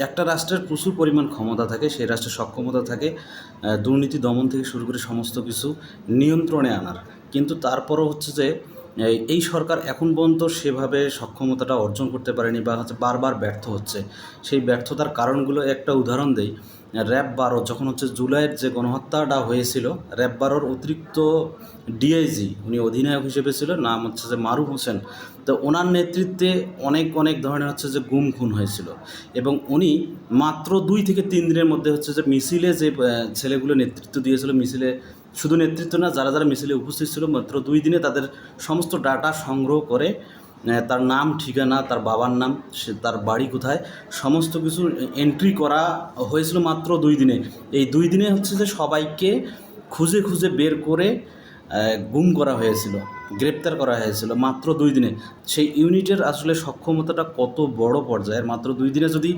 একটা রাষ্ট্রের প্রচুর পরিমাণ ক্ষমতা থাকে, সেই রাষ্ট্রের সক্ষমতা থাকে দুর্নীতি দমন থেকে শুরু করে সমস্ত কিছু নিয়ন্ত্রণে আনার। কিন্তু তারপরও হচ্ছে যে এই সরকার এখন পর্যন্ত সেভাবে সক্ষমতাটা অর্জন করতে পারেনি বা হচ্ছে বারবার ব্যর্থ হচ্ছে। সেই ব্যর্থতার কারণগুলো একটা উদাহরণ দেই। র‍্যাব ১২ যখন হচ্ছে জুলাইয়ের যে গণহত্যাটা হয়েছিল, র‍্যাব ১২-র অতিরিক্ত ডিআইজি, উনি অধিনায়ক হিসেবে ছিল, নাম হচ্ছে যে মারুফ হোসেন। তো ওনার নেতৃত্বে অনেক অনেক ধরনের হচ্ছে যে গুম খুন হয়েছিল, এবং উনি মাত্র ২ থেকে ৩ দিনের মধ্যে হচ্ছে যে মিছিলে যে ছেলেগুলো নেতৃত্ব দিয়েছিল, মিছিলে শুধু নেতৃত্ব না, যারা যারা মিছিলে উপস্থিত ছিল, মাত্র ২ দিনে তাদের সমস্ত ডাটা সংগ্রহ করে তার নাম, ঠিকানা, তার বাবার নাম, সে তার বাড়ি কোথায়, সমস্ত কিছু এন্ট্রি করা হয়েছিল মাত্র ২ দিনে। এই ২ দিনে হচ্ছে যে সবাইকে খুঁজে খুঁজে বের করে গুম করা হয়েছিল, গ্রেপ্তার করা হয়েছিল মাত্র ২ দিনে। সেই ইউনিটের আসলে সক্ষমতাটা কত বড় পর্যায়ের! মাত্র ২ দিনে যদি